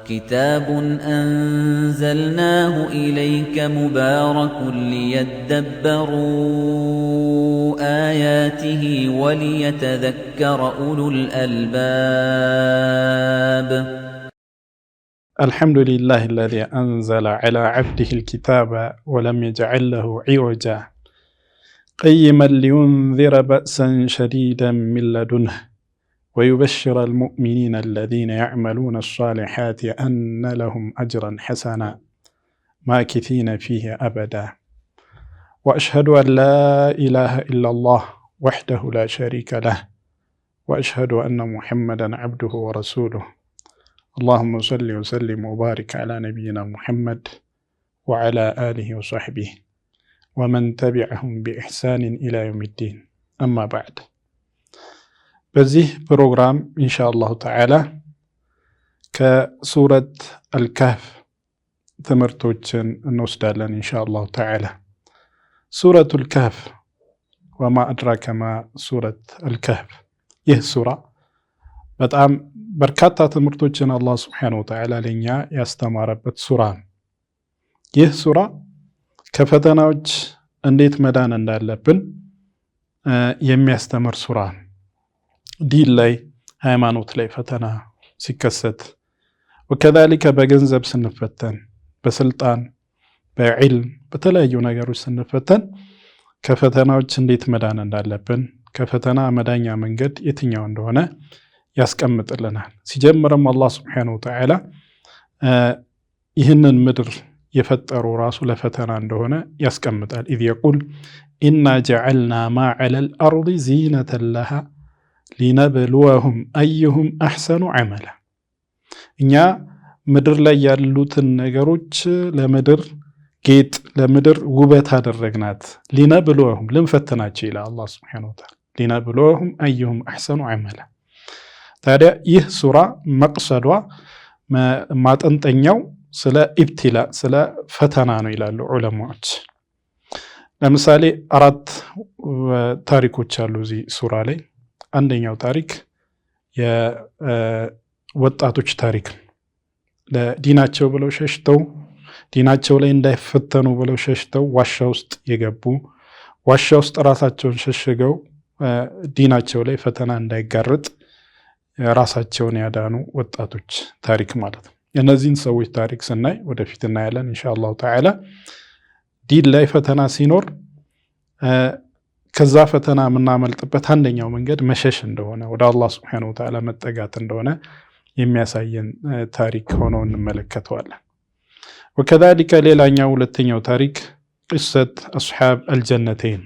كتاب أنزلناه إليك مبارك ليدبروا آياته وليتذكر أولو الألباب الحمد لله الذي أنزل على عبده الكتاب ولم يجعل له عوجا قيما لينذر بأسا شديدا من لدنه ويبشر المؤمنين الذين يعملون الصالحات أن لهم أجرا حسنا ماكثين فيه أبدا وأشهد أن لا إله إلا الله وحده لا شريك له وأشهد أن محمدا عبده ورسوله اللهم صل وسلم وبارك على نبينا محمد وعلى آله وصحبه ومن تبعهم بإحسان إلى يوم الدين أما بعد በዚህ ፕሮግራም ኢንሻአላሁ ተዓላ ከሱረት አልካህፍ ትምህርቶችን እንወስዳለን ኢንሻአላሁ ተዓላ። ሱረቱል ካህፍ ወማ አድራከ ማ ሱረት አልካህፍ። ይህ ሱራ በጣም በርካታ ትምህርቶችን አላህ ሱብሓነሁ ወተዓላ ለኛ ያስተማረበት ሱራ ነው። ይህ ሱራ ከፈተናዎች እንዴት መዳን እንዳለብን የሚያስተምር ሱራ ነው። ዲን ላይ ሃይማኖት ላይ ፈተና ሲከሰት ወከዛሊከ በገንዘብ ስንፈተን በስልጣን በዕልም በተለያዩ ነገሮች ስንፈተን ከፈተናዎች እንዴት መዳን እንዳለብን ከፈተና መዳኛ መንገድ የትኛው እንደሆነ ያስቀምጥልናል። ሲጀምርም አላህ ሱብሓነሁ ወተዓላ ይህንን ምድር የፈጠሩ ራሱ ለፈተና እንደሆነ ያስቀምጣል። ኢዝ የቁል ኢና ጀዐልና ማ ዐለል አርዲ ዚነተን ለሃ ሊነብልወሁም አዩሁም አሕሰኑ ዐመላ። እኛ ምድር ላይ ያሉትን ነገሮች ለምድር ጌጥ ለምድር ውበት አደረግናት። ሊነብልወሁም ልንፈትናቸው ይላል አላህ ሱብሓነሁ ወተዓላ። ሊነብልወሁም አዩሁም አሕሰኑ ዐመላ። ታዲያ ይህ ሱራ መቅሰዷ ማጠንጠኛው ስለ ኢብቲላ ስለ ፈተና ነው ይላሉ ዑለማዎች። ለምሳሌ 4 ታሪኮች አሉ እዚህ ሱራ ላይ። አንደኛው ታሪክ የወጣቶች ታሪክ ነው። ለዲናቸው ብለው ሸሽተው ዲናቸው ላይ እንዳይፈተኑ ብለው ሸሽተው ዋሻ ውስጥ የገቡ ዋሻ ውስጥ ራሳቸውን ሸሽገው ዲናቸው ላይ ፈተና እንዳይጋረጥ ራሳቸውን ያዳኑ ወጣቶች ታሪክ ማለት ነው። የእነዚህን ሰዎች ታሪክ ስናይ ወደፊት እናያለን ኢንሻአላሁ ተዓላ። ዲን ላይ ፈተና ሲኖር ከዛ ፈተና የምናመልጥበት አንደኛው መንገድ መሸሽ እንደሆነ ወደ አላህ ሱብሓነሁ ወተዓላ መጠጋት እንደሆነ የሚያሳየን ታሪክ ሆኖ እንመለከተዋለን። ወከዛሊከ ሌላኛው ሁለተኛው ታሪክ ቂሰት አስሓብ አልጀነተይን።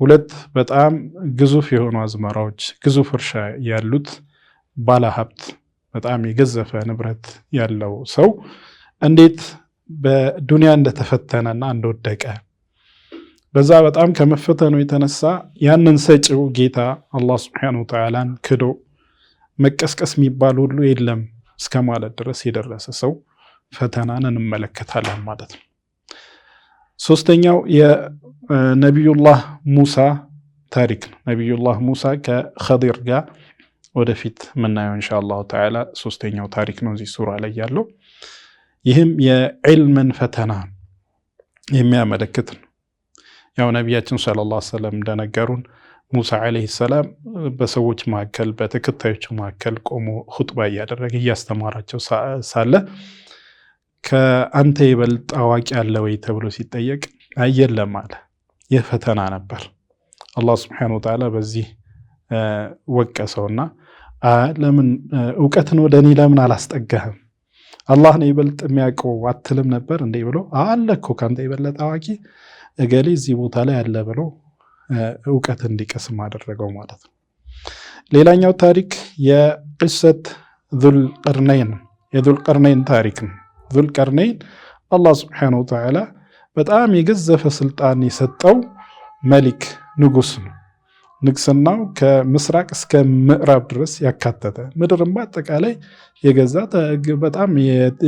2 በጣም ግዙፍ የሆኑ አዝመራዎች ግዙፍ እርሻ ያሉት ባለሀብት በጣም የገዘፈ ንብረት ያለው ሰው እንዴት በዱንያ እንደተፈተነና እንደወደቀ በዛ በጣም ከመፈተኑ የተነሳ ያንን ሰጪው ጌታ አላህ ሱብሓነሁ ወተዓላን ክዶ መቀስቀስ የሚባል ሁሉ የለም እስከ ማለት ድረስ የደረሰ ሰው ፈተናን እንመለከታለን ማለት ነው። ሶስተኛው የነቢዩላህ ሙሳ ታሪክ ነው። ነቢዩላህ ሙሳ ከኸዲር ጋር ወደፊት ምናየው ኢንሻአላሁ ተዓላ ሶስተኛው ታሪክ ነው እዚህ ሱራ ላይ ያለው። ይህም የዕልምን ፈተና የሚያመለክት ነው። ያው ነቢያችን ሰለላሁ ዐለይሂ ወሰለም እንደነገሩን ሙሳ ዐለይሂ ሰላም በሰዎች መካከል በተከታዮቹ መካከል ቆሞ ኹጥባ እያደረገ እያስተማራቸው ሳለ ከአንተ ይበልጥ አዋቂ አለ ወይ ተብሎ ሲጠየቅ አየለም አለ። ይህ ፈተና ነበር። አላህ ሱብሓነሁ ወተዓላ በዚህ ወቀሰውና ለምን እውቀትን ወደ እኔ ለምን አላስጠጋህም? አላህ ነው ይበልጥ የሚያውቀው አትልም ነበር እንዴ ብሎ አለ እኮ ካንተ የበለጠ አዋቂ እገሌ እዚህ ቦታ ላይ አለ ብሎ እውቀት እንዲቀስም አደረገው ማለት ነው። ሌላኛው ታሪክ የቂሰት ዙልቀርነይን የዙልቀርነይን ታሪክ ነው። ዙልቀርነይን አላህ ሱብሓነሁ ወተዓላ በጣም የገዘፈ ስልጣን የሰጠው መሊክ ንጉስ ነው። ንግስናው ከምስራቅ እስከ ምዕራብ ድረስ ያካተተ ምድርን በአጠቃላይ የገዛ በጣም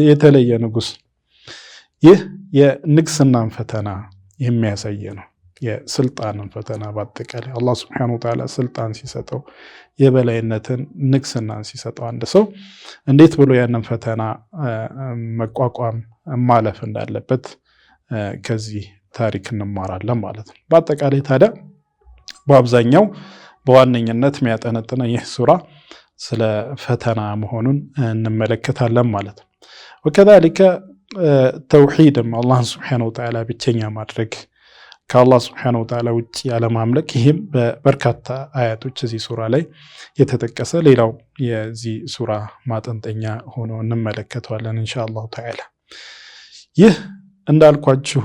የተለየ ንጉስ። ይህ የንግስናን ፈተና የሚያሳይ ነው። የስልጣንን ፈተና በአጠቃላይ አላህ ሱብሓነሁ ወተዓላ ስልጣን ሲሰጠው የበላይነትን ንግስናን ሲሰጠው አንድ ሰው እንዴት ብሎ ያንን ፈተና መቋቋም ማለፍ እንዳለበት ከዚህ ታሪክ እንማራለን ማለት ነው። በአጠቃላይ ታዲያ በአብዛኛው በዋነኝነት የሚያጠነጥነው ይህ ሱራ ስለ ፈተና መሆኑን እንመለከታለን ማለት ነው። ወከዛሊከ ተውሂድም አላህን ሱብሓነሁ ወተዓላ ብቸኛ ማድረግ ከአላህ ሱብሓነሁ ወተዓላ ውጭ ያለማምለክ ይህም በበርካታ አያቶች እዚህ ሱራ ላይ የተጠቀሰ ሌላው የዚህ ሱራ ማጠንጠኛ ሆኖ እንመለከተዋለን ኢንሻአላሁ ተዓላ። ይህ እንዳልኳችሁ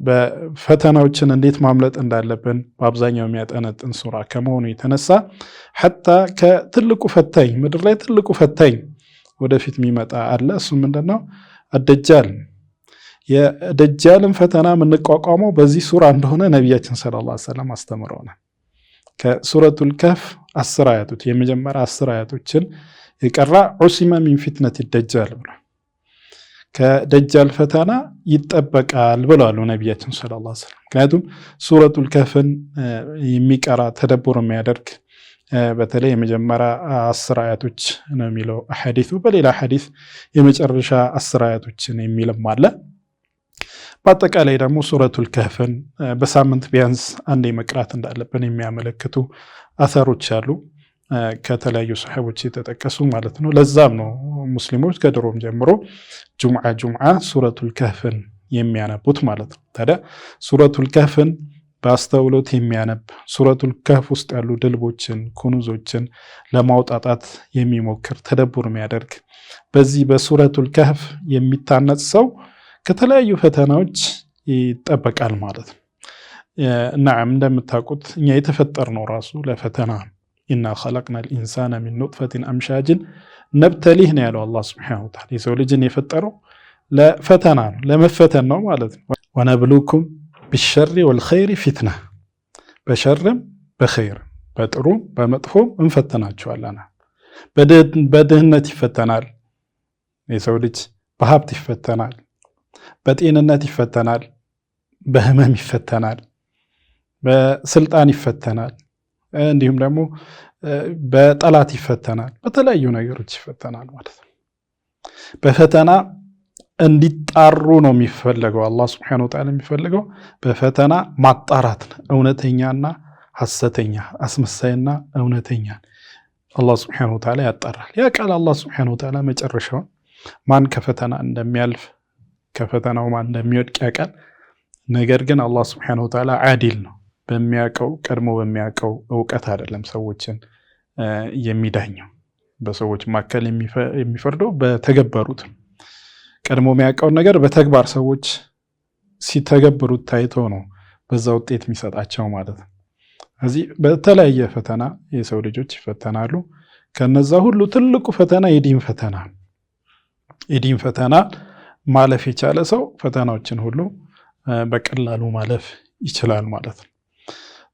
በፈተናዎችን እንዴት ማምለጥ እንዳለብን በአብዛኛው የሚያጠነጥን ሱራ ከመሆኑ የተነሳ ሐታ ከትልቁ ፈታኝ ምድር ላይ ትልቁ ፈታኝ ወደፊት የሚመጣ አለ። እሱ ምንድነው? አደጃል። የደጃልን ፈተና የምንቋቋመው በዚህ ሱራ እንደሆነ ነቢያችን ሰለላሁ ዐለይሂ ወሰለም አስተምረውናል። ከሱረቱል ከህፍ 10 አያቶች የመጀመሪያ 10 አያቶችን የቀራ ዑሲመ ሚን ፊትነት ደጃል ብሏል። ከደጃል ፈተና ይጠበቃል ብለዋል ነቢያችን ሰለላሁ ዐለይሂ ወሰለም። ምክንያቱም ሱረቱል ከህፍን የሚቀራ ተደቡር የሚያደርግ በተለይ የመጀመሪያ 10 አያቶች ነው የሚለው ሐዲሱ፣ በሌላ ሐዲስ የመጨረሻ 10 አያቶችን የሚልም አለ። በአጠቃላይ ደግሞ ሱረቱል ከህፍን በሳምንት ቢያንስ አንዴ መቅራት እንዳለብን የሚያመለክቱ አሰሮች አሉ ከተለያዩ ሰሃቦች የተጠቀሱ ማለት ነው። ለዛም ነው ሙስሊሞች ከድሮም ጀምሮ ጁምዓ ሱረቱል ከህፍን የሚያነቡት ማለት ነው። ታዲያ ሱረቱል ከህፍን በአስተውሎት የሚያነብ ሱረቱል ከህፍ ውስጥ ያሉ ድልቦችን ኩኑዞችን ለማውጣጣት የሚሞክር ተደቡር የሚያደርግ በዚህ በሱረቱል ከህፍ የሚታነጽ ሰው ከተለያዩ ፈተናዎች ይጠበቃል ማለት ነው። ነዓም እንደምታውቁት እኛ የተፈጠርነው ራሱ ለፈተና ኢና ኸለቅናል ኢንሳነ ሚን ኑጥፈቲን አምሻጅን ነብተሊህ ነው ያለው አላህ ሱብሓነሁ ወተዓላ። የሰው ልጅን የፈጠረው ለፈተና ነው፣ ለመፈተን ነው ማለት ነው። ወነብሉኩም ቢሸሪ ወልኸይሪ ፊትና፣ በሸርም በኸይር በጥሩ በመጥፎም እንፈተናቸዋለን። በድህነት ይፈተናል የሰው ልጅ፣ በሀብት ይፈተናል፣ በጤንነት ይፈተናል፣ በህመም ይፈተናል፣ በስልጣን ይፈተናል፣ እንዲሁም ደግሞ በጠላት ይፈተናል፣ በተለያዩ ነገሮች ይፈተናል ማለት ነው። በፈተና እንዲጣሩ ነው የሚፈለገው። አላህ ሱብሓነሁ ወተዓላ የሚፈልገው በፈተና ማጣራት ነው። እውነተኛና ሐሰተኛ፣ አስመሳይና እውነተኛ አላህ ሱብሓነሁ ወተዓላ ያጣራል። ያ ቃል አላህ ሱብሓነሁ ወተዓላ መጨረሻውን ማን ከፈተና እንደሚያልፍ ከፈተናው ማን እንደሚወድቅ ያውቃል። ነገር ግን አላህ ሱብሓነሁ ወተዓላ ዓዲል ነው። በሚያውቀው ቀድሞ በሚያውቀው እውቀት አይደለም ሰዎችን የሚዳኘው። በሰዎች መካከል የሚፈርደው በተገበሩት ቀድሞ የሚያውቀውን ነገር በተግባር ሰዎች ሲተገብሩት ታይቶ ነው በዛ ውጤት የሚሰጣቸው ማለት ነው። እዚህ በተለያየ ፈተና የሰው ልጆች ይፈተናሉ። ከነዛ ሁሉ ትልቁ ፈተና የዲን ፈተና። የዲን ፈተና ማለፍ የቻለ ሰው ፈተናዎችን ሁሉ በቀላሉ ማለፍ ይችላል ማለት ነው።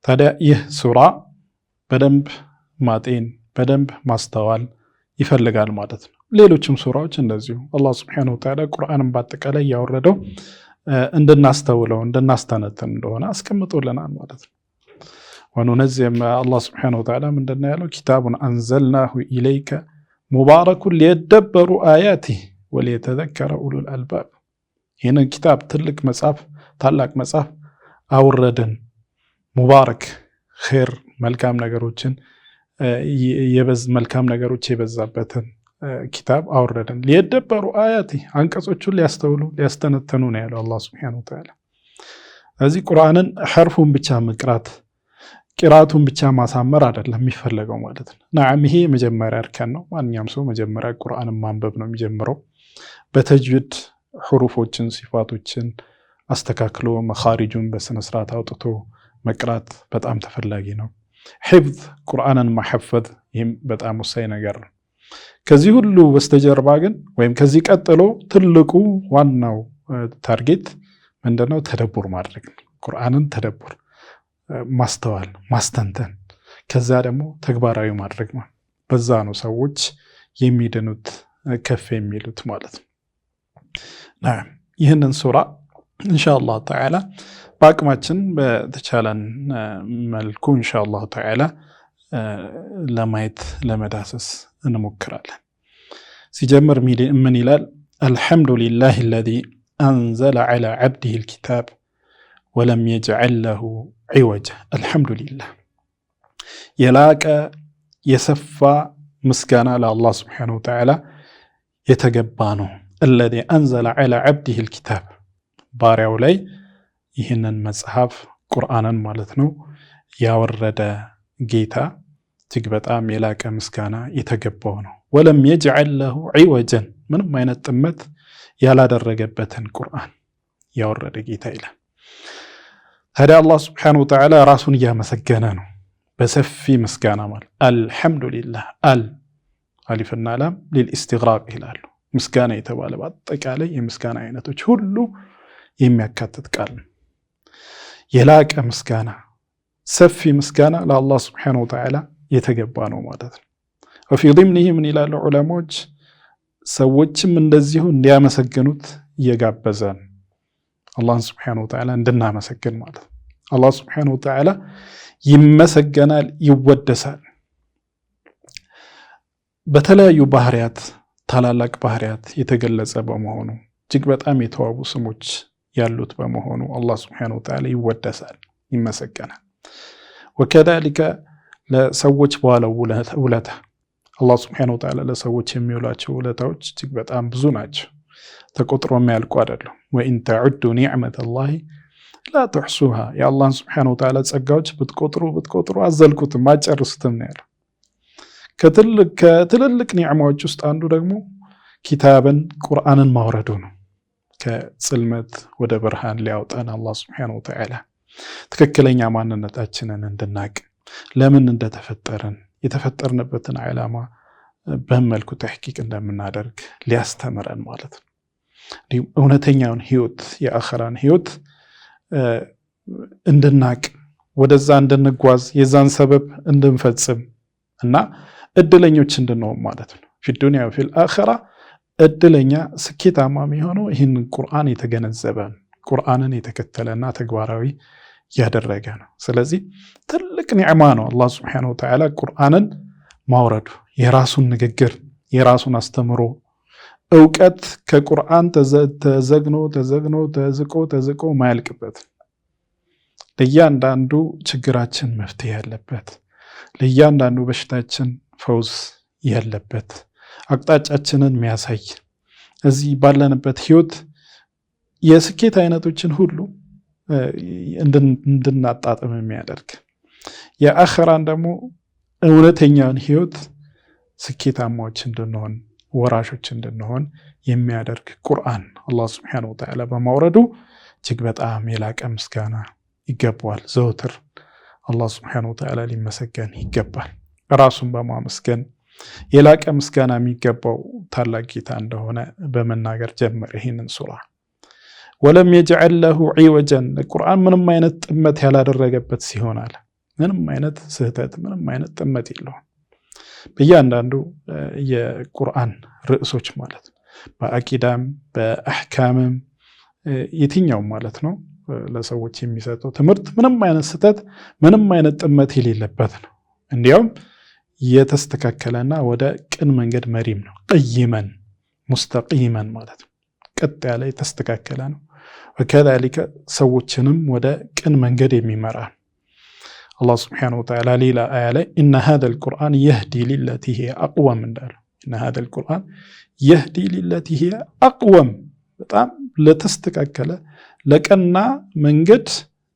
ታዲያ ይህ ሱራ በደንብ ማጤን በደንብ ማስተዋል ይፈልጋል ማለት ነው። ሌሎችም ሱራዎች እንደዚሁ አላህ ሱብሓነሁ ወተዓላ ቁርአንን በአጠቃላይ ያወረደው እንድናስተውለው እንድናስተነትን እንደሆነ አስቀምጦልናል ማለት ነው። ወኑነዚም አላህ ሱብሓነሁ ወተዓላ ምንድን ነው ያለው? ኪታቡን አንዘልናሁ ኢለይከ ሙባረኩን ሊየደበሩ አያቲህ ወሊየተዘከረ ኡሉል አልባብ። ይህንን ኪታብ ትልቅ መጽሐፍ ታላቅ መጽሐፍ አውረድን። ሙባረክ ኸይር መልካም ነገሮች የበዛበትን ኪታብ አውረድን። ሊየደበሩ አያቲህ አንቀጾቹን ሊያስተውሉ ሊያስተነተኑ ነው ያለው አላህ ሱብሓነሁ ወተዓላ። እዚህ ቁርአንን ሐርፉን ብቻ መቅራት ቂራቱን ብቻ ማሳመር አይደለም የሚፈለገው ማለት ነው። ነዓም ይሄ መጀመሪያ እርከን ነው። ማንኛውም ሰው መጀመሪያ ቁርአንን ማንበብ ነው የሚጀምረው። በተጅዊድ ሁሩፎችን ሲፋቶችን አስተካክሎ መኻሪጁን በስነ ስርዓት አውጥቶ መቅራት በጣም ተፈላጊ ነው። ሒፍዝ ቁርአንን ማሐፈዝ ይህም በጣም ወሳኝ ነገር ነው። ከዚህ ሁሉ በስተጀርባ ግን ወይም ከዚህ ቀጥሎ ትልቁ ዋናው ታርጌት ምንድነው? ተደቡር ማድረግ ነው። ቁርአንን ተደቡር ማስተዋል ማስተንተን፣ ከዛ ደግሞ ተግባራዊ ማድረግ ነው። በዛ ነው ሰዎች የሚድኑት ከፍ የሚሉት ማለት ነው። ይህንን ሱራ ኢንሻአላህ ተዓላ በአቅማችን በተቻለን መልኩ ኢንሻአላህ ተዓላ ለማየት ለመዳሰስ እንሞክራለን። ሲጀምር ምን ይላል? አልሐምዱሊላሂ አለዚ አንዘለ ዐላ ዐብዲሂ አልኪታብ ወለም የጅዐል ለሁ ዒወጀ። አልሐምዱሊላህ የላቀ የሰፋ ምስጋና ለአላህ ስብሓነሁ ወተዓላ የተገባ ነው። አለዚ አንዘለ ዐላ ዐብዲሂ አልኪታብ ባሪያው ላይ ይህንን መጽሐፍ ቁርአንን ማለት ነው ያወረደ ጌታ እጅግ በጣም የላቀ ምስጋና የተገባው ነው። ወለም የጅዐል ለሁ ዒወጀን ምንም አይነት ጥመት ያላደረገበትን ቁርአን ያወረደ ጌታ ይላል። ታዲያ አላህ ስብሓነሁ ወተዓላ ራሱን እያመሰገነ ነው በሰፊ ምስጋና ማለት አልሐምዱሊላህ። አሊፍና ላም ሊልኢስቲግራቅ ይላሉ። ምስጋና የተባለ በአጠቃላይ የምስጋና አይነቶች ሁሉ የሚያካትት ቃል ነው። የላቀ ምስጋና ሰፊ ምስጋና ለአላህ ስብሓነሁ ወተዓላ የተገባ ነው ማለት ነው። ወፊ ضمنه ምን ይላሉ ዑለሞች? ሰዎችም እንደዚሁ እንዲያመሰግኑት እየጋበዘን አላህን ስብሓነሁ ወተዓላ እንድናመሰግን ማለት ነው። አላህ ስብሓነሁ ወተዓላ ይመሰገናል፣ ይወደሳል በተለያዩ ባህሪያት ታላላቅ ባህሪያት የተገለጸ በመሆኑ እጅግ በጣም የተዋቡ ስሞች ያሉት በመሆኑ አላህ ስብሓነሁ ወተዓላ ይወደሳል፣ ይመሰገናል። ወከዛሊከ ለሰዎች በዋለው ውለታ አላህ ስብሓነሁ ወተዓላ ለሰዎች የሚውላቸው ውለታዎች እጅግ በጣም ብዙ ናቸው፣ ተቆጥሮ የሚያልቁ አይደሉም። ወኢን ተዑዱ ኒዕመተላሂ ላ ትሕሱሃ የአላህን ስብሓነሁ ወተዓላ ጸጋዎች ብትቆጥሩ አዘልኩትም አጨርሱትም ነው ያለው። ከትልልቅ ኒዕማዎች ውስጥ አንዱ ደግሞ ኪታብን ቁርአንን ማውረዱ ነው። ከጽልመት ወደ ብርሃን ሊያውጣን አላህ ስብሓነሁ ወተዓላ ትክክለኛ ማንነታችንን እንድናቅ ለምን እንደተፈጠርን የተፈጠርንበትን ዓላማ በመልኩ ተሕቂቅ እንደምናደርግ ሊያስተምረን ማለት ነው። እንዲሁም እውነተኛውን ህይወት የአኸራን ህይወት እንድናቅ ወደዛ እንድንጓዝ የዛን ሰበብ እንድንፈጽም እና እድለኞች እንድንሆን ማለት ነው። ፊ ዱንያ ወፊል አኺራ እድለኛ ስኬታማ የሚሆነው ይህን ቁርአን የተገነዘበ ቁርአንን የተከተለና ተግባራዊ ያደረገ ነው። ስለዚህ ትልቅ ኒዕማ ነው አላህ ስብሓነሁ ወተዓላ ቁርአንን ማውረዱ። የራሱን ንግግር የራሱን አስተምሮ እውቀት ከቁርአን ተዘግኖ ማያልቅበት ለእያንዳንዱ ችግራችን መፍትሄ ያለበት ለእያንዳንዱ በሽታችን ፈውስ ያለበት አቅጣጫችንን የሚያሳይ እዚህ ባለንበት ህይወት የስኬት አይነቶችን ሁሉ እንድናጣጥም የሚያደርግ የአኸራን ደግሞ እውነተኛውን ህይወት ስኬታማዎች እንድንሆን ወራሾች እንድንሆን የሚያደርግ ቁርአን አላህ ስብሓነሁ ወተዓላ በማውረዱ እጅግ በጣም የላቀ ምስጋና ይገባዋል። ዘውትር አላህ ስብሓነሁ ወተዓላ ሊመሰገን ይገባል። ራሱን በማመስገን የላቀ ምስጋና የሚገባው ታላቅ ጌታ እንደሆነ በመናገር ጀመረ ይህንን ሱራ። ወለም የጅዐል ለሁ ዒወጀን ቁርአን ምንም አይነት ጥመት ያላደረገበት ሲሆን አለ። ምንም አይነት ስህተት ምንም አይነት ጥመት የለውም። በእያንዳንዱ የቁርአን ርዕሶች ማለት ነው በአቂዳም በአሕካምም የትኛውም ማለት ነው ለሰዎች የሚሰጠው ትምህርት ምንም አይነት ስህተት ምንም አይነት ጥመት የሌለበት ነው። እንዲያውም የተስተካከለና ወደ ቅን መንገድ መሪም ነው። ቀይመን ሙስተቂመን ማለት ነው ቀጥ ያለ የተስተካከለ ነው። ወከዛሊከ ሰዎችንም ወደ ቅን መንገድ የሚመራ አላህ ስብሓነሁ ወተዓላ ሌላ አያ ላይ ኢነ ሃዘል ቁርአን የህዲ ሊለቲ ሂየ አቅወም እንዳለው ኢነ ሃዘል ቁርአን የህዲ ሊለቲ ሂየ አቅወም በጣም ለተስተካከለ ለቀና መንገድ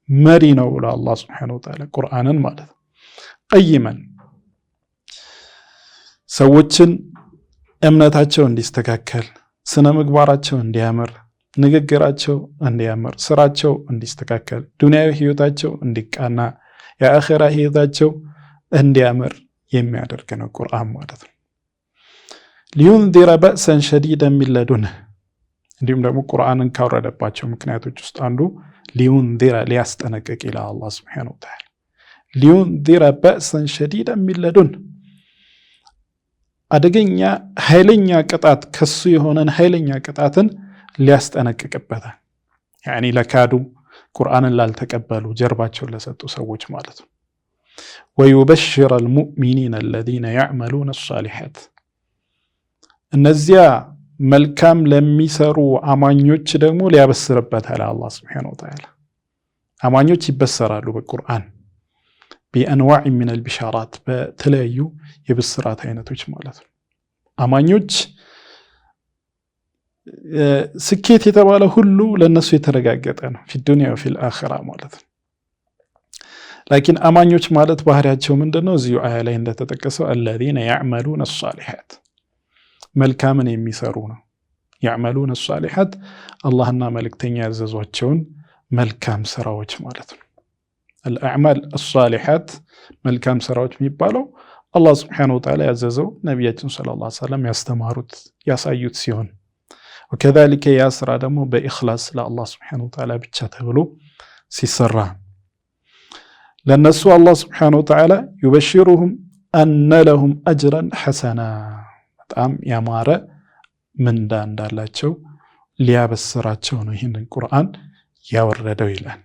መሪ ነው ብሎ አላህ ስብሓነሁ ወተዓላ ቁርአንን ማለት ነው። ቀይመን ሰዎችን እምነታቸው እንዲስተካከል ስነ ምግባራቸው እንዲያምር ንግግራቸው እንዲያምር ስራቸው እንዲስተካከል ዱንያዊ ህይወታቸው እንዲቃና የአኺራ ህይወታቸው እንዲያምር የሚያደርግ ነው ቁርአን ማለት ነው። ሊዩንዚረ በእሰን ሸዲደን ሚን ለዱንህ እንዲሁም ደግሞ ቁርአንን ካወረደባቸው ምክንያቶች ውስጥ አንዱ ሊዩንዚረ ሊያስጠነቅቅ ይላል አላህ ሱብሓነሁ ወተዓላ። ሊዩንዚረ በእሰን ሸዲደን ሚን ለዱንህ አደገኛ ኃይለኛ ቅጣት ከሱ የሆነን ኃይለኛ ቅጣትን ሊያስጠነቅቅበታል። ያኒ ለካዱ ቁርአንን ላልተቀበሉ ጀርባቸውን ለሰጡ ሰዎች ማለት ነው። ወዩበሽረ አልሙእሚኒነ አለዚነ ያዕመሉነ አሷሊሓት እነዚያ መልካም ለሚሰሩ አማኞች ደግሞ ሊያበስርበታል አላህ ሱብሓነሁ ወተዓላ። አማኞች ይበሰራሉ በቁርአን ቢአንዋዕ ሚን አልቢሻራት በተለያዩ የብስራት አይነቶች ማለት ነው። አማኞች ስኬት የተባለ ሁሉ ለነሱ የተረጋገጠ ነው ፊ ዱንያ ወፊል አኺራ ማለት ነው። ላኪን አማኞች ማለት ባህሪያቸው ምንድነው? እዚሁ አያ ላይ እንደተጠቀሰው አለዚነ ያዕመሉነ አሷሊሓት መልካምን የሚሰሩ ነው። ያዕመሉነ አሷሊሓት አላህና መልእክተኛ ያዘዟቸውን መልካም ስራዎች ማለት ነው። አልአዕማል አሷሊሓት መልካም ስራዎች የሚባለው አላህ ሱብሓነሁ ወተዓላ ያዘዘው ነቢያችን ሰለላሁ ዐለይሂ ወሰለም ያስተማሩት ያሳዩት ሲሆን ወከዛሊከ ያ ስራ ደግሞ በኢኽላስ ለአላህ ሱብሓነሁ ወተዓላ ብቻ ተብሎ ሲሰራ ለነሱ አላህ ሱብሓነሁ ወተዓላ ዩበሽሩሁም አነ ለሁም አጅረን ሐሰና በጣም ያማረ ምንዳ እንዳላቸው ሊያበስራቸው ነው ይህንን ቁርአን ያወረደው ይላል።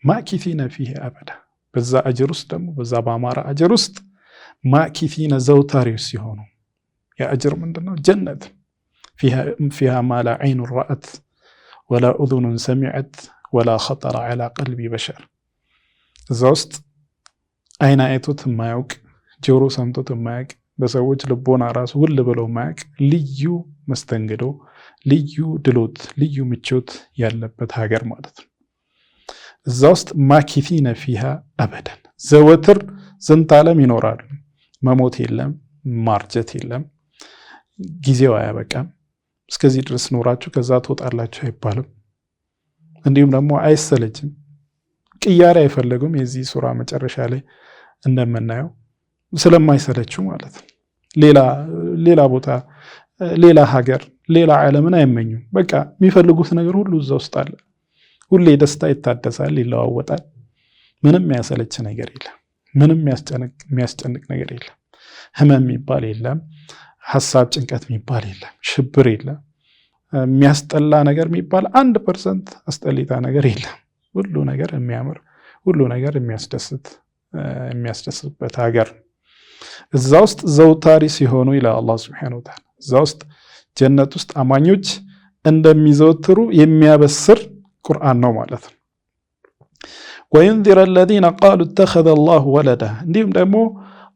ማኪቲነ ፊህ አበዳ በዛ አጅር ውስጥ ደግሞ በዛ በአማረ አጅር ውስጥ ማኪቲነ ዘውታሪዎች ሲሆኑ የአጅር ምንድነው? ጀነት ፊሃ ማ ላ ዐይኑ ረአት ወላ ኡዙኑን ሰሚዐት ወላ ኸጠረ ዐላ ቀልቢ በሸር እዛ ውስጥ አይን አይቶት የማያውቅ ጆሮ ሰምቶት የማያውቅ በሰዎች ልቦና ራሱ ውል ብለው የማያውቅ ልዩ መስተንግዶ ልዩ ድሎት ልዩ ምቾት ያለበት ሀገር ማለት ነው። እዛ ውስጥ ማኪቲነ ፊሃ አበደን ዘወትር ዝንተ ዓለም ይኖራሉ። መሞት የለም፣ ማርጀት የለም፣ ጊዜው አያበቃም። እስከዚህ ድረስ ኖራችሁ ከዛ ትወጣላችሁ አይባልም። እንዲሁም ደግሞ አይሰለችም፣ ቅያሬ አይፈለጉም። የዚህ ሱራ መጨረሻ ላይ እንደምናየው ስለማይሰለችው ማለት ነው። ሌላ ቦታ፣ ሌላ ሀገር፣ ሌላ ዓለምን አይመኙም። በቃ የሚፈልጉት ነገር ሁሉ እዛ ውስጥ አለ። ሁሌ ደስታ ይታደሳል፣ ይለዋወጣል። ምንም የሚያሰለች ነገር የለም። ምንም የሚያስጨንቅ ነገር የለም። ህመም የሚባል የለም። ሐሳብ ጭንቀት የሚባል የለም። ሽብር የለም። የሚያስጠላ ነገር የሚባል 1% አስጠሊታ ነገር የለም። ሁሉ ነገር የሚያምር፣ ሁሉ ነገር የሚያስደስትበት ሀገር እዛ ውስጥ ዘውታሪ ሲሆኑ ይላል አላህ ሱብሓነሁ ወተዓላ። እዛ ውስጥ ጀነት ውስጥ አማኞች እንደሚዘወትሩ የሚያበስር ቁርአን ነው ማለት ነው። ወዩንዚረ አለዚነ ቃሉ እተኸዘ አላሁ ወለዳ እንዲሁም ደግሞ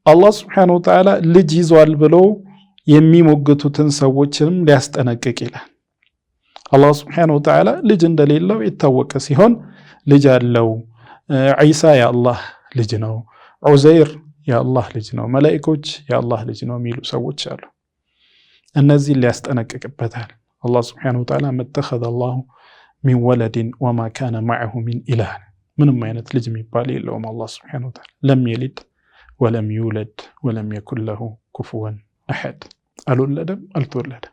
አላህ ሱብሓነሁ ወተዓላ ልጅ ይዟል ብለው የሚሞግቱትን ሰዎችንም ሊያስጠነቅቅ ይላል። አላህ ሱብሓነሁ ወተዓላ ልጅ እንደሌለው የታወቀ ሲሆን ልጅ አለው። ዒሳ የአላህ ልጅ ነው፣ ዑዘይር የአላህ ልጅ ነው፣ መላኢኮች የአላህ ልጅ ነው የሚሉ ሰዎች አሉ። እነዚህን ሊያስጠነቅቅበታል አላህ ሱብሓነሁ ወተዓላ መተኸዘ አላሁ ሚን ወለድን ወማ ካነ መዐሁ ሚን ኢላህ ምንም አይነት ልጅ የሚባል የለውም አላህ ሱብሓነሁ ወተዓላ። ለም የሊድ ወለም ዩውለድ ወለም የኩን ለሁ ኩፉወን አሐድ አልወለደም አልተወለደም።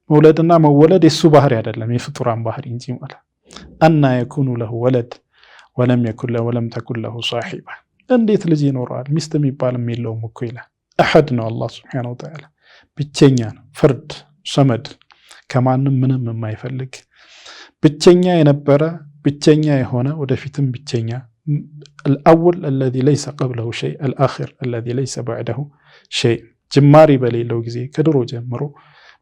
መውለድና መወለድ የሱ ባህሪ አይደለም የፍጡራን ባህሪ እንጂ ማለት አና የኩኑ ለሁ ወለድ ወለም ተኩን ለሁ ሷሒባ እንዴት ልጅ ይኖረዋል? ሚስት የሚባልም የለውም እኮ ይላል። አሐድ ነው አላህ ሱብሓነሁ ወተዓላ፣ ብቸኛ ነው። ፍርድ ሰመድ፣ ከማንም ምንም የማይፈልግ ብቸኛ የነበረ ብቸኛ የሆነ ወደፊትም ብቸኛ الأول الذي ليس قبله شيء الآخر الذي ليس بعده شيء ጅማሪ በሌለው ጊዜ ከድሮ ጀምሮ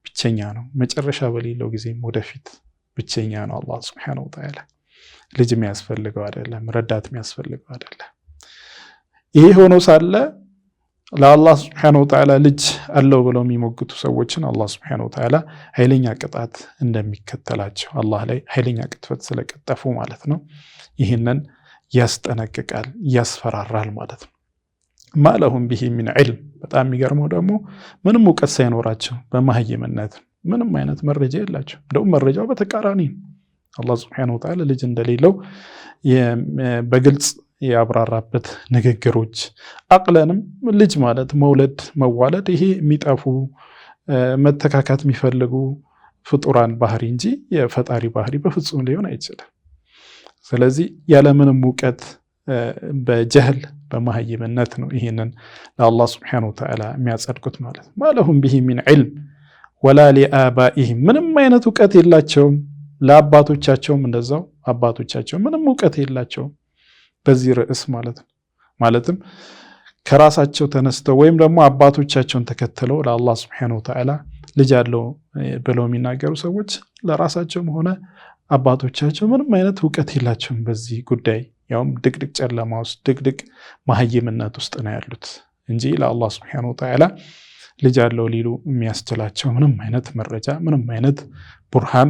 ብቸኛ ነው። መጨረሻ በሌለው ጊዜ ወደፊት ብቸኛ ነው አላህ ሱብሓነሁ ወተዓላ። ልጅ የሚያስፈልገው አይደለም፣ ረዳት የሚያስፈልገው አይደለም። ይሄ ሆኖ ሳለ ለአላህ ሱብሓነሁ ወተዓላ ልጅ አለው ብለው የሚሞግቱ ሰዎችን አላህ ሱብሓነሁ ወተዓላ ኃይለኛ ቅጣት እንደሚከተላቸው አላህ ላይ ኃይለኛ ቅጥፈት ስለቀጠፉ ማለት ነው ይህንን ያስጠነቅቃል፣ ያስፈራራል ማለት ነው። ማለሁም ቢሂ ሚን ዒልም በጣም የሚገርመው ደግሞ ምንም እውቀት ሳይኖራቸው በመሃይምነት ምንም አይነት መረጃ የላቸው። እንደውም መረጃው በተቃራኒ አላህ ሱብሓነሁ ወተዓላ ልጅ እንደሌለው በግልጽ ያብራራበት ንግግሮች አቅለንም ልጅ ማለት መውለድ መዋለድ ይሄ የሚጠፉ መተካካት የሚፈልጉ ፍጡራን ባህሪ እንጂ የፈጣሪ ባህሪ በፍጹም ሊሆን አይችልም። ስለዚህ ያለምንም እውቀት በጀህል በመሃይምነት ነው ይሄንን ለአላህ ሱብሓነሁ ወተዓላ የሚያጸድቁት ማለት ነው። ማለሁም ቢሂ ሚን ዒልም ወላ ሊአባኢሂም ምንም አይነት እውቀት የላቸውም፣ ለአባቶቻቸውም እንደዛው አባቶቻቸው ምንም እውቀት የላቸውም በዚህ ርዕስ ማለት ነው። ማለትም ከራሳቸው ተነስተው ወይም ደግሞ አባቶቻቸውን ተከትለው ለአላህ ሱብሓነሁ ወተዓላ ልጅ አለው ብለው የሚናገሩ ሰዎች ለራሳቸውም ሆነ አባቶቻቸው ምንም አይነት እውቀት የላቸውም በዚህ ጉዳይ። ያውም ድቅድቅ ጨለማ ውስጥ ድቅድቅ መሀይምነት ውስጥ ነው ያሉት እንጂ ለአላህ ሱብሓነሁ ወተዓላ ልጅ አለው ሊሉ የሚያስችላቸው ምንም አይነት መረጃ ምንም አይነት ቡርሃን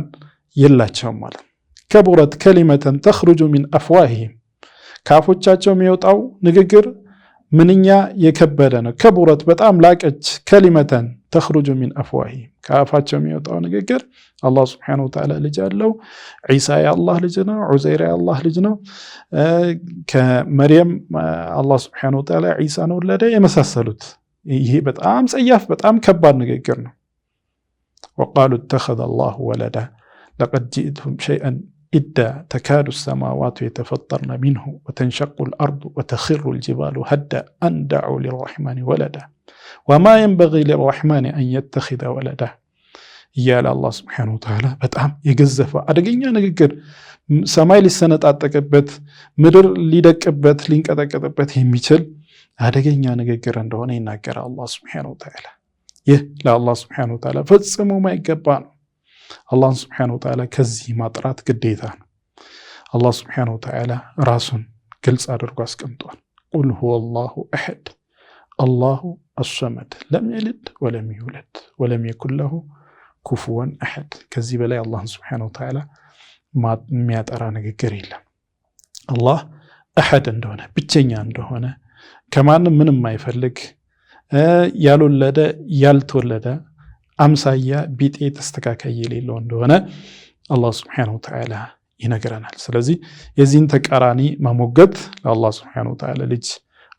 የላቸውም ማለት። ከቡረት ከሊመተን ተኽሩጁ ሚን አፍዋሂሂም ከአፎቻቸው የሚወጣው ንግግር ምንኛ የከበደ ነው። ከቡረት በጣም ላቀች ከሊመተን ተኽሩጁ ሚን አፍዋሂሂም ከአፋቸው የሚወጣው ንግግር አላህ ሱብሓነሁ ወተዓላ ልጅ አለው፣ ዒሳ የአላህ ልጅ ነው፣ ዑዘይር የአላህ ልጅ ነው፣ ከመርየም አላህ ሱብሓነሁ ወተዓላ ዒሳን ወለደ የመሳሰሉት። ይሄ በጣም ጸያፍ በጣም ከባድ ንግግር ነው። ወቃሉ እተኸዘ አላሁ ወለዳ ለቀድ ጂእቱም ሸይአን ኢዳ ተካዱ ሰማዋቱ የተፈጠርነ ሚንሁ ወተንሸቁ ልአርዱ ወተኽሩ ልጅባሉ ሀዳ አን ደዑ ሊረሕማን ወለዳ ወማ የንበጊ ሊረሕማን አን የተኺዘ ወለዳ እያለ አላህ ሱብሓነሁ ወተዓላ በጣም የገዘፈ አደገኛ ንግግር ሰማይ ሊሰነጣጠቅበት ምድር ሊደቅበት ሊንቀጠቀጥበት የሚችል አደገኛ ንግግር እንደሆነ ይናገራል አላህ ሱብሓነሁ ወተዓላ። ይህ ለአላህ ሱብሓነሁ ወተዓላ ፈጽሞ ማይገባ ነው። አላህን ሱብሓነሁ ወተዓላ ከዚህ ማጥራት ግዴታ ነው። አላህ ሱብሓነሁ ወተዓላ ራሱን ግልጽ አድርጎ አስቀምጧል። ቁል ሁወ አላሁ አሐድ አላሁ አሰመድ ለም የልድ ወለም ይውለድ ወለም የኩን ለሁ ኩፉወን አሐድ። ከዚህ በላይ አላህን ሱብሓነሁ ወተዓላ የሚያጠራ ንግግር የለም። አላህ አሐድ እንደሆነ ብቸኛ እንደሆነ ከማንም ምንም አይፈልግ ያልወለደ ያልተወለደ አምሳያ ቢጤ ተስተካካይ የሌለው እንደሆነ አላህ ሱብሓነሁ ወተዓላ ይነግረናል። ስለዚህ የዚህን ተቃራኒ መሞገት ለአላህ ሱብሓነሁ ወተዓላ ልጅ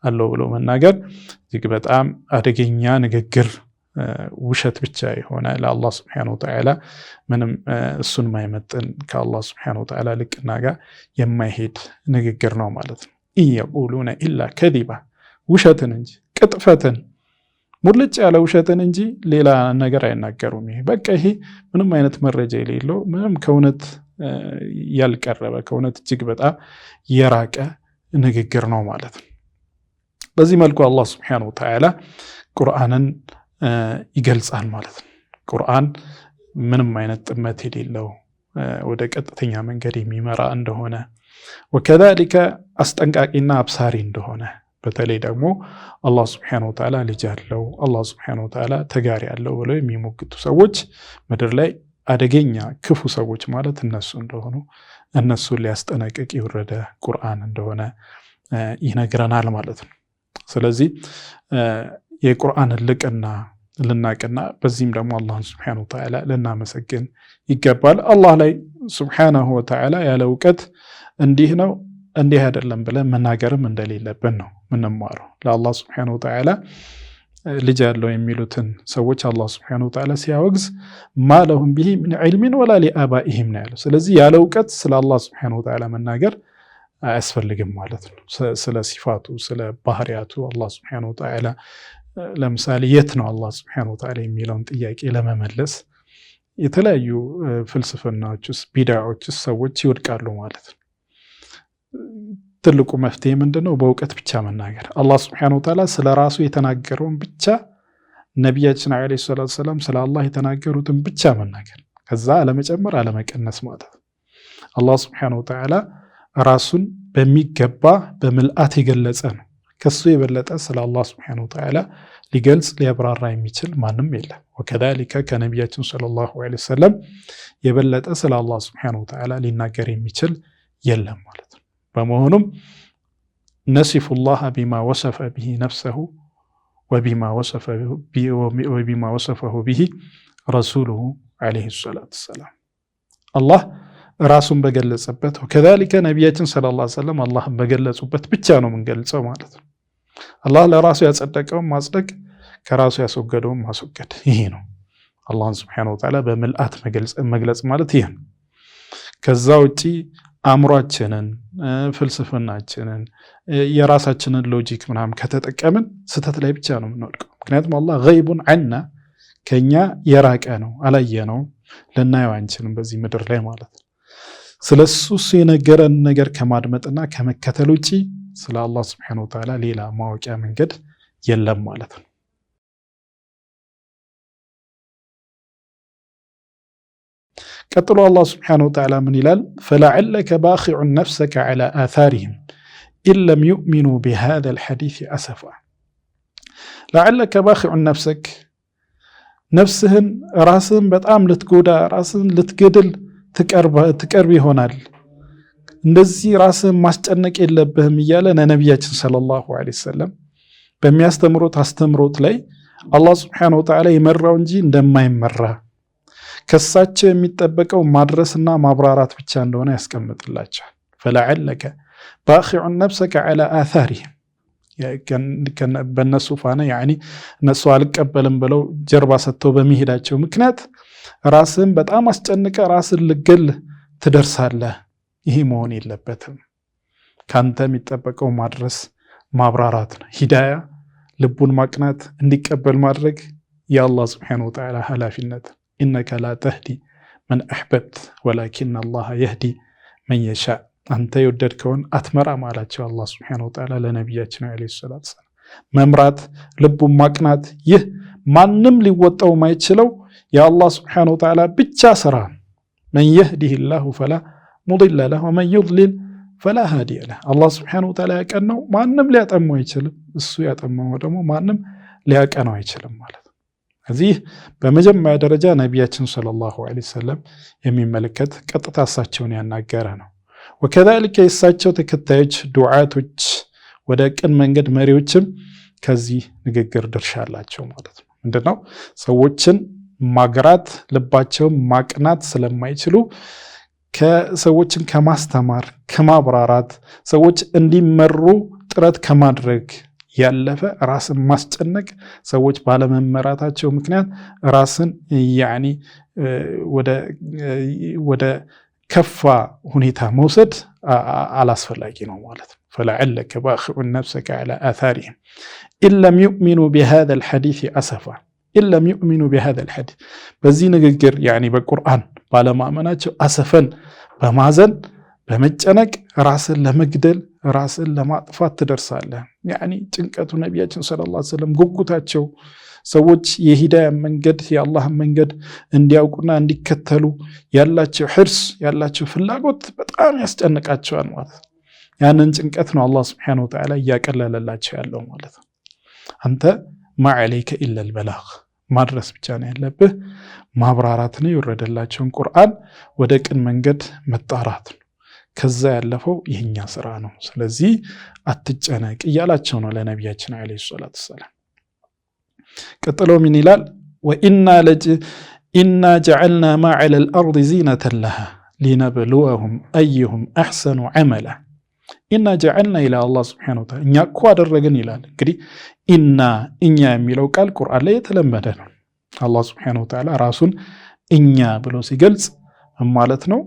አለው ብሎ መናገር እጅግ በጣም አደገኛ ንግግር፣ ውሸት ብቻ የሆነ ለአላህ ሱብሓነሁ ወተዓላ ምንም እሱን ማይመጥን ከአላህ ሱብሓነሁ ወተዓላ ልቅና ጋር የማይሄድ ንግግር ነው ማለት ነው። ኢየቁሉነ ኢላ ከዚባ ውሸትን እንጂ ቅጥፈትን ሙልጭ ያለ ውሸትን እንጂ ሌላ ነገር አይናገሩም። ይሄ በቃ ይሄ ምንም አይነት መረጃ የሌለው ምንም ከእውነት ያልቀረበ ከእውነት እጅግ በጣም የራቀ ንግግር ነው ማለት ነው። በዚህ መልኩ አላህ ሱብሓነሁ ወተዓላ ቁርአንን ይገልጻል ማለት ነው። ቁርአን ምንም አይነት ጥመት የሌለው ወደ ቀጥተኛ መንገድ የሚመራ እንደሆነ ወከዛሊከ አስጠንቃቂና አብሳሪ እንደሆነ በተለይ ደግሞ አላህ ሱብሓነሁ ወተዓላ ልጅ አለው አላህ ሱብሓነሁ ወተዓላ ተጋሪ አለው ብለው የሚሞግቱ ሰዎች ምድር ላይ አደገኛ ክፉ ሰዎች ማለት እነሱ እንደሆኑ እነሱን ሊያስጠነቅቅ የወረደ ቁርአን እንደሆነ ይነግረናል ማለት ነው። ስለዚህ የቁርአንን ልቅና ልናቅና በዚህም ደግሞ አላህን ሱብሓነሁ ወተዓላ ልናመሰግን ይገባል። አላህ ላይ ሱብሓነሁ ወተዓላ ያለ እውቀት እንዲህ ነው እንዲህ አይደለም ብለን መናገርም እንደሌለብን ነው ምንማረው። ለአላህ ሱብሓነሁ ወተዓላ ልጅ ያለው የሚሉትን ሰዎች አላህ ሱብሓነሁ ወተዓላ ሲያወግዝ ማለሁም ቢሂ ሚን ዒልሚን ወላ ሊአባኢሂም ነው ያለው። ስለዚህ ያለ እውቀት ስለ አላህ ሱብሓነሁ ወተዓላ መናገር አያስፈልግም ማለት ነው። ስለ ሲፋቱ ስለ ባህሪያቱ አላህ ሱብሓነሁ ወተዓላ ለምሳሌ የት ነው አላህ ሱብሓነሁ ወተዓላ የሚለውን ጥያቄ ለመመለስ የተለያዩ ፍልስፍናዎች ውስጥ ቢድዓዎች ውስጥ ሰዎች ይወድቃሉ ማለት ነው። ትልቁ መፍትሄ ምንድነው? በእውቀት ብቻ መናገር። አላህ ሱብሓነሁ ወተዓላ ስለ ራሱ የተናገረውን ብቻ ነቢያችን ዓለይሂ ሰላቱ ወሰላም ስለ አላህ የተናገሩትን ብቻ መናገር፣ ከዛ አለመጨመር አለመቀነስ ማለት ነው። አላህ ሱብሓነሁ ወተዓላ ራሱን በሚገባ በምልአት የገለጸ ነው። ከሱ የበለጠ ስለ አላህ ሱብሓነሁ ወተዓላ ሊገልጽ ሊያብራራ የሚችል ማንም የለም። ወከዛሊከ ከነቢያችን ሰለላሁ ዐለይሂ ወሰለም የበለጠ ስለ አላህ ሱብሓነሁ ወተዓላ ሊናገር የሚችል የለም ማለት ነው። በመሆኑም ነሲፉላህ ቢማ ወሰፈ ቢሂ ነፍሰሁ ወቢማ ወሰፈሁ ቢሂ ረሱሉሁ ዐለይሂ ሰላቱ ወሰላም አላህ ራሱን በገለጸበት ወከዛሊከ ነቢያችን ሰለላሁ ዐለይሂ ወሰለም አላህን በገለጹበት ብቻ ነው የምንገልጸው ማለት ነው። አላህ ለራሱ ያጸደቀውን ማጽደቅ፣ ከራሱ ያስወገደውን ማስወገድ፣ ይሄ ነው አላህን ሱብሓነሁ ወተዓላ በምልአት መግለጽ ማለት ይሄ ነው። ከዛ ውጪ አእምሯችንን ፍልስፍናችንን የራሳችንን ሎጂክ ምናምን ከተጠቀምን ስህተት ላይ ብቻ ነው የምንወድቀው። ምክንያቱም አላህ ገይቡን ዐና ከኛ የራቀ ነው፣ አላየነው፣ ልናየው አንችልም በዚህ ምድር ላይ ማለት ነው። ስለሱ የነገረን ነገር ከማድመጥና ከመከተል ውጪ ስለ አላህ Subhanahu Wa Ta'ala ሌላ ማወቂያ መንገድ የለም ማለት ነው። ቀጥሎ አላህ Subhanahu Wa Ta'ala ምን ይላል? فلعلك باخع نفسك على آثارهم إن لم يؤمنوا بهذا الحديث أسفا. لعلك باخع نفسك ነፍስህን ራስህን በጣም ልትጎዳ ራስህን ልትገድል ትቀርብ ይሆናል። እንደዚህ ራስህን ማስጨነቅ የለብህም እያለ ነብያችን ሰለላሁ ዐለይሂ ወሰለም በሚያስተምሩት አስተምሮት ላይ አላህ Subhanahu Wa Ta'ala ይመራው እንጂ እንደማይመራ ከሳቸው የሚጠበቀው ማድረስና ማብራራት ብቻ እንደሆነ ያስቀምጥላቸዋል። فلعلك باخع نفسك على آثارهم በነሱ ፋና እነሱ አልቀበልም ብለው ጀርባ ሰጥተው በሚሄዳቸው ምክንያት ራስን በጣም አስጨንቀ ራስን ልገል ትደርሳለህ። ይሄ መሆን የለበትም። ካንተ የሚጠበቀው ማድረስ ማብራራት ነው። ሂዳያ ልቡን ማቅናት እንዲቀበል ማድረግ የአላህ Subhanahu Wa Ta'ala ኃላፊነት። إنك لا تهدي من أحببت ولكن الله يهدي من يشاء። አንተ የወደድከውን አትመራ ማላቸው አላህ Subhanahu Wa Ta'ala ለነብያችን አለይሂ ሰላቱ ሰላም። መምራት ልቡን ማቅናት ይህ ማንም ሊወጣው ማይችለው የአላህ Subhanahu Wa Ta'ala ብቻ ስራ። من يهده الله فلا مضل له ومن يضلل فلا هادي له። አላህ Subhanahu Wa Ta'ala ያቀናው ማንም ሊያጠመው አይችልም፣ እሱ ያጠመው ደግሞ ማንም ሊያቀናው አይችልም ማለት ነው። እዚህ በመጀመሪያ ደረጃ ነብያችን ሰለላሁ ዐለይሂ ወሰለም የሚመለከት ቀጥታ እሳቸውን ያናገረ ነው። وكذلك የሳቸው ተከታዮች ዱዓቶች ወደ ቅን መንገድ መሪዎችም ከዚህ ንግግር ድርሻ አላቸው ማለት ነው። ምንድነው? ሰዎችን ማግራት ልባቸውን ማቅናት ስለማይችሉ ከሰዎችን ከማስተማር ከማብራራት ሰዎች እንዲመሩ ጥረት ከማድረግ ያለፈ ራስን ማስጨነቅ ሰዎች ባለመመራታቸው ምክንያት ራስን ወደ ከፋ ሁኔታ መውሰድ አላስፈላጊ ነው ማለት ነው። فلعلك باخع نفسك على آثارهم إن لم يؤمنوا بهذا الحديث أسفا. إن لم يؤمنوا بهذا الحديث በዚህ ንግግር በቁርአን ባለማመናቸው አሰፈን በማዘን በመጨነቅ ራስን ለመግደል ራስን ለማጥፋት ትደርሳለህ። ጭንቀቱ ነብያችን ሰለላሁ ዐለይሂ ወሰለም ጉጉታቸው ሰዎች የሂዳያ መንገድ የአላህ መንገድ እንዲያውቁና እንዲከተሉ ያላቸው ሕርስ ያላቸው ፍላጎት በጣም ያስጨንቃቸዋል ማለት ነው። ያንን ጭንቀት ነው አላህ Subhanahu Wa Ta'ala እያቀለለላቸው ያለው ማለት ነው። አንተ ما عليك إلا البلاغ ማድረስ ብቻ ነው ያለብህ፣ ማብራራት ነው። የወረደላቸውን ቁርአን ወደ ቅን መንገድ መጣራት ነው። ከዛ ያለፈው ይህኛ ስራ ነው። ስለዚህ አትጨነቅ እያላቸው ነው ለነብያችን አለይሂ ሰላቱ ሰላም። ቀጥሎ ምን ይላል? وإنا جعلنا ما على الأرض زينة لها لنبلوهم أيهم أحسن عملا. ኢና ጀዐልና ኢላ አላህ Subhanahu Wa Ta'ala እኛ እኮ አደረግን ይላል። እንግዲህ ኢና እኛ የሚለው ቃል ቁርአን ላይ የተለመደ ነው። አላህ Subhanahu Wa Ta'ala ራሱን እኛ ብሎ ሲገልጽ ማለት ነው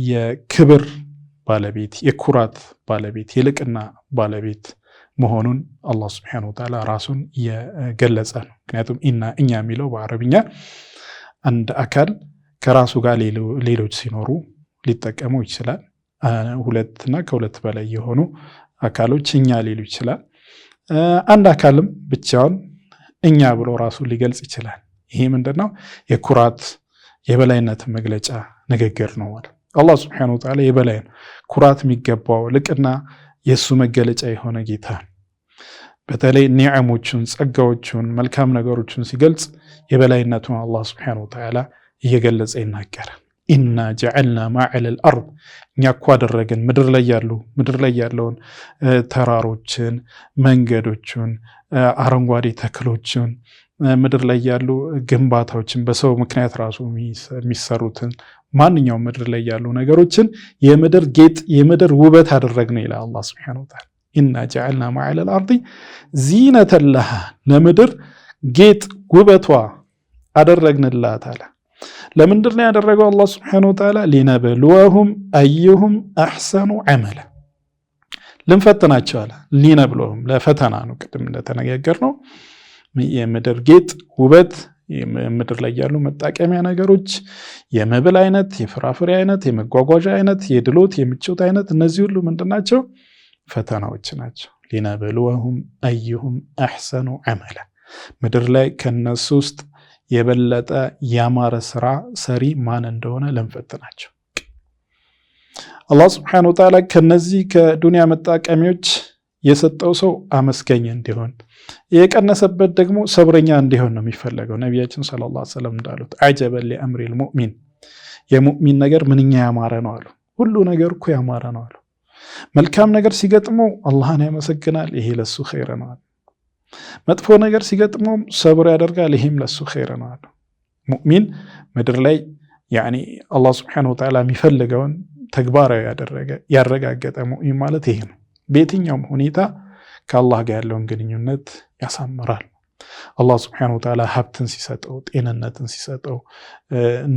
የክብር ባለቤት የኩራት ባለቤት የልቅና ባለቤት መሆኑን አላህ Subhanahu Wa Ta'ala ራሱን የገለጸ ነው። ምክንያቱም ኢና እኛ የሚለው በአረብኛ አንድ አካል ከራሱ ጋር ሌሎች ሲኖሩ ሊጠቀመው ይችላል። ሁለትና ከሁለት በላይ የሆኑ አካሎች እኛ ሊሉ ይችላል። አንድ አካልም ብቻውን እኛ ብሎ ራሱ ሊገልጽ ይችላል። ይሄ ምንድነው? የኩራት የበላይነት መግለጫ ንግግር ነው ማለት አላህ Subhanahu Wa Ta'ala የበላይ ነው። ኩራት የሚገባው ልቅና የሱ መገለጫ የሆነ ጌታ በተለይ ኒዕሞቹን ጸጋዎቹን መልካም ነገሮችን ሲገልጽ የበላይነቱን አላህ Subhanahu Wa Ta'ala እየገለጸ ይናገራል። ኢና ጀዐልና ማ ዐለል አርድ እኛ እኮ አደረግን ምድር ላይ ያለውን ተራሮችን መንገዶችን አረንጓዴ ተክሎችን ምድር ላይ ያሉ ግንባታዎችን በሰው ምክንያት ራሱ የሚሰሩትን ማንኛውም ምድር ላይ ያሉ ነገሮችን የምድር ጌጥ የምድር ውበት አደረግን ይላል አላህ Subhanahu Wa Ta'ala። ኢና ጀዐልና ማ ዐለል አርድ ዚነተን ለሃ ለምድር ጌጥ ውበቷ አደረግንላት አለ። ለምንድን ነው ያደረገው አላህ Subhanahu Wa Ta'ala? ሊነብሉወሁም አዩሁም አሕሰኑ ዐመላ ልንፈትናቸው አለ። ሊነብሉወሁም ለፈተና ነው። ቅድም እንደተነጋገርነው የምድር ጌጥ ውበት ምድር ላይ ያሉ መጣቀሚያ ነገሮች፣ የመብል አይነት፣ የፍራፍሬ አይነት፣ የመጓጓዣ አይነት፣ የድሎት የምቾት አይነት፣ እነዚህ ሁሉ ምንድናቸው? ፈተናዎች ናቸው። ሊነብሉወሁም አዩሁም አሕሰኑ ዐመላ፣ ምድር ላይ ከነሱ ውስጥ የበለጠ ያማረ ስራ ሰሪ ማን እንደሆነ ለንፈትናቸው። አላህ ስብሐነሁ ወተዓላ ከነዚህ ከዱንያ መጣቀሚያዎች የሰጠው ሰው አመስገኝ እንዲሆን፣ የቀነሰበት ደግሞ ሰብረኛ እንዲሆን ነው የሚፈለገው። ነቢያችን ሰለላሁ ዐለይሂ ወሰለም እንዳሉት አጀበን ሊአምሪል ሙእሚን፣ የሙእሚን ነገር ምንኛ ያማረ ነው አሉ። ሁሉ ነገር እኮ ያማረ ነው አሉ። መልካም ነገር ሲገጥመው አላህን ያመሰግናል፣ ይሄ ለሱ ኸይር ነው አሉ። መጥፎ ነገር ሲገጥመው ሰብር ያደርጋል፣ ይሄም ለሱ ኸይር ነው አሉ። ሙእሚን ምድር ላይ አላህ ሱብሓነሁ ወተዓላ የሚፈልገውን ተግባራዊ ያረጋገጠ ሙእሚን ማለት ይሄ ነው። በየትኛውም ሁኔታ ከአላህ ጋር ያለውን ግንኙነት ያሳምራል። አላህ ሱብሓነሁ ወተዓላ ሀብትን ሲሰጠው፣ ጤንነትን ሲሰጠው፣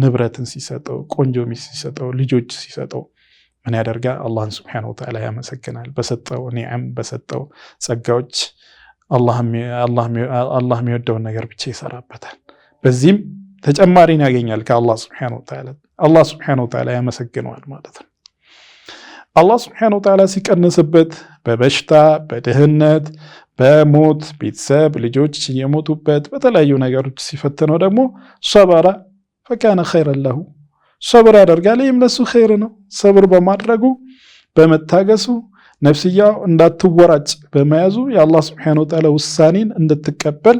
ንብረትን ሲሰጠው፣ ቆንጆ ሚስት ሲሰጠው፣ ልጆች ሲሰጠው ምን ያደርጋል? አላህን ሱብሓነሁ ወተዓላ ያመሰግናል። በሰጠው ኒዓም በሰጠው ጸጋዎች አላህ የሚወደውን ነገር ብቻ ይሰራበታል። በዚህም ተጨማሪን ያገኛል ከአላህ ሱብሓነሁ ወተዓላ። አላህ ሱብሓነሁ ወተዓላ ያመሰግነዋል ማለት ነው። አላህ ሱብሓነሁ ወተዓላ ሲቀንስበት በበሽታ በድህነት በሞት ቤተሰብ ልጆች የሞቱበት በተለያዩ ነገሮች ሲፈትነው ደግሞ ሰበረ ፈካነ ኸይረን ለሁ፣ ሰብር ያደርጋል፣ ይህም ለሱ ኸይር ነው። ሰብር በማድረጉ በመታገሱ ነፍስያው እንዳትወራጭ በመያዙ የአላህ ሱብሓነሁ ወተዓላ ውሳኔን እንድትቀበል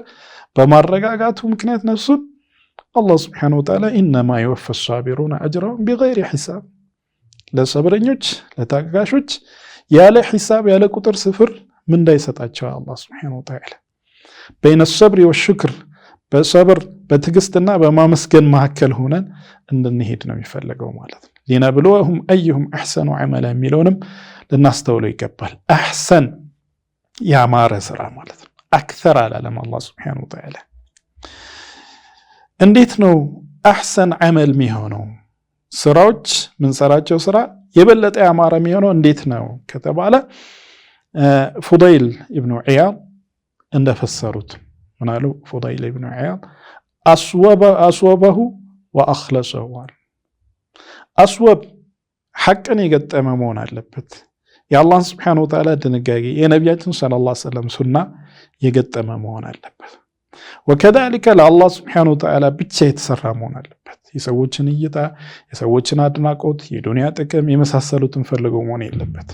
በማረጋጋቱ ምክንያት ነፍሱን አላህ ሱብሓነሁ ወተዓላ ኢነማ ይወፈ ሷቢሩነ አጅረሁም ቢገይሪ ሒሳብ፣ ለሰብረኞች ለታጋሾች ያለ ሒሳብ ያለ ቁጥር ስፍር ምንዳ ይሰጣቸዋል አላህ ሱብሓነሁ ወተዓላ። በይነ ሰብሪ ወሽክር፣ በሰብር በትዕግስትና በማመስገን መካከል ሆነን እንድንሄድ ነው የሚፈለገው ማለት ነው። ሊነብሉወሁም አዩሁም አሕሰኑ ዐመላ የሚለውንም ልናስተውለው ይገባል። አሕሰን ያማረ ስራ ማለት ነው። አክተር አላለም አላህ ሱብሓነሁ ወተዓላ። እንዴት ነው አሕሰን ዐመል የሚሆነው? ስራዎች ምንሰራቸው ስራ የበለጠ ያማረ የሚሆነው እንዴት ነው ከተባለ ፉደይል ኢብኑ ዒያድ እንደፈሰሩት ምናሉ? ፉደይል ኢብኑ ዒያድ አስወበሁ ወአኽለሰሁ። አስወብ ሐቅን የገጠመ መሆን አለበት። የአላህን ሱብሓነሁ ወተዓላ ድንጋጌ የነቢያችን ሰለላሁ ዐለይሂ ወሰለም ሱና የገጠመ መሆን አለበት። ወከዛሊከ ለአላህ ሱብሓነሁ ወተዓላ ብቻ የተሰራ መሆን አለበት። የሰዎችን እይታ፣ የሰዎችን አድናቆት፣ የዱንያ ጥቅም የመሳሰሉትን ፈልጎ መሆን የለበት።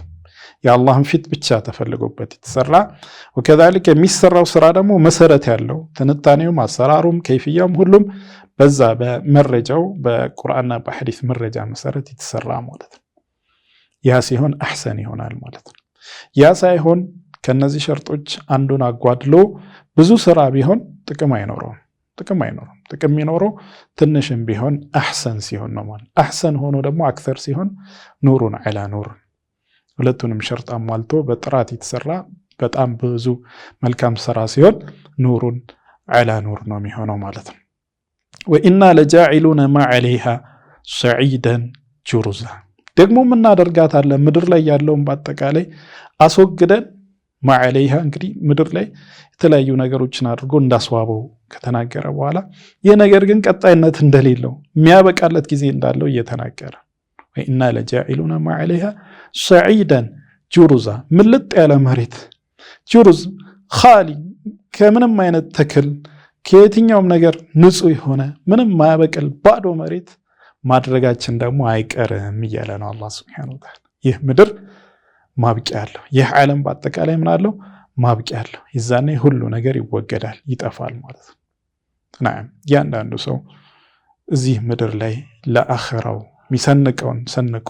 የአላህን ፊት ብቻ ተፈልጎበት የተሰራ። ወከዛሊከ የሚሰራው ስራ ደግሞ መሰረት ያለው ትንታኔውም፣ አሰራሩም፣ ከይፍያውም ሁሉም በዛ በመረጃው በቁርአንና በሐዲስ መረጃ መሰረት የተሰራ ማለት ነው። ያ ሲሆን አሕሰን ይሆናል ማለት ነው። ያ ሳይሆን ከነዚህ ሸርጦች አንዱን አጓድሎ ብዙ ስራ ቢሆን ጥቅም አይኖረውም። ጥቅም የሚኖረው ትንሽም ቢሆን አሕሰን ሲሆን ነው ማለት። አሕሰን ሆኖ ደግሞ አክተር ሲሆን ኑሩን ዐላ ኑር፣ ሁለቱንም ሸርጥ አሟልቶ በጥራት የተሰራ በጣም ብዙ መልካም ስራ ሲሆን ኑሩን ዐላ ኑር ነው የሚሆነው ማለት ነው። ወኢና ለጃዒሉነ ማ ዐለይሃ ሰዒደን ጁሩዛ፣ ደግሞ እናደርጋታለን ምድር ላይ ያለውን በአጠቃላይ አስወግደን ማ ዐለይሃ እንግዲህ ምድር ላይ የተለያዩ ነገሮችን አድርጎ እንዳስዋበው ከተናገረ በኋላ ይህ ነገር ግን ቀጣይነት እንደሌለው የሚያበቃለት ጊዜ እንዳለው እየተናገረ ወኢና ለጃዒሉነ ማ ዐለይሃ ሰዒደን ጁሩዛ፣ ምልጥ ያለ መሬት ጁሩዝ ኻሊ ከምንም አይነት ተክል ከየትኛውም ነገር ንጹህ የሆነ ምንም ማያበቅል ባዶ መሬት ማድረጋችን ደግሞ አይቀርም እያለ ነው አላህ ሱብሓነሁ ወተዓላ። ይህ ምድር ማብቂያ አለው። ይህ ዓለም በአጠቃላይ ምን አለው? ማብቂያ አለው። የዛኔ ሁሉ ነገር ይወገዳል፣ ይጠፋል ማለት ነው። እያንዳንዱ ሰው እዚህ ምድር ላይ ለአኸራው የሚሰንቀውን ሰንቆ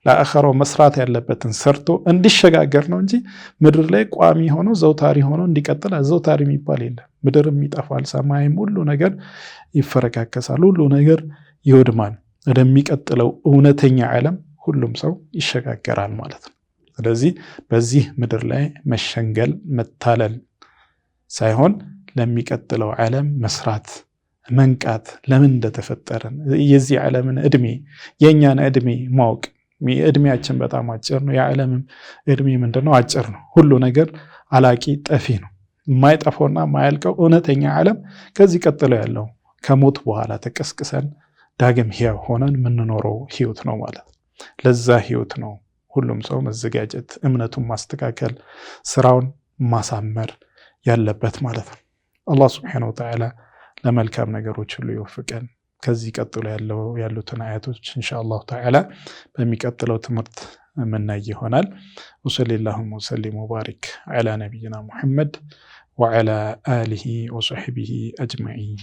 ለአኸራው መስራት ያለበትን ሰርቶ እንዲሸጋገር ነው እንጂ ምድር ላይ ቋሚ ሆኖ ዘውታሪ ሆኖ እንዲቀጥል ዘውታሪ የሚባል የለም። ምድርም ይጠፋል፣ ሰማይም ሁሉ ነገር ይፈረካከሳል፣ ሁሉ ነገር ይወድማል። ወደሚቀጥለው እውነተኛ ዓለም ሁሉም ሰው ይሸጋገራል ማለት ነው። ስለዚህ በዚህ ምድር ላይ መሸንገል መታለል ሳይሆን ለሚቀጥለው ዓለም መስራት መንቃት፣ ለምን እንደተፈጠረን የዚህ ዓለምን እድሜ የኛን እድሜ ማወቅ። እድሜያችን በጣም አጭር ነው። የዓለምም እድሜ ምንድነው? አጭር ነው። ሁሉ ነገር አላቂ ጠፊ ነው። የማይጠፋውና የማያልቀው እውነተኛ ዓለም ከዚህ ቀጥሎ ያለው ከሞት በኋላ ተቀስቅሰን ዳግም ሕያው ሆነን የምንኖረው ህይወት ነው ማለት ነው። ለዛ ህይወት ነው ሁሉም ሰው መዘጋጀት፣ እምነቱን ማስተካከል፣ ስራውን ማሳመር ያለበት ማለት ነው። አላህ ሱብሓነሁ ወተዓላ ለመልካም ነገሮች ሁሉ ይወፍቀን። ከዚህ ቀጥሎ ያሉትን አያቶች ኢንሻአላህ ተዓላ በሚቀጥለው ትምህርት የምናይ ይሆናል። ወሰለላሁ ወሰለም ወባሪክ ዐላ ነቢይና ሙሐመድ ወዐላ አሊሂ ወሰሕቢሂ አጅመዒን።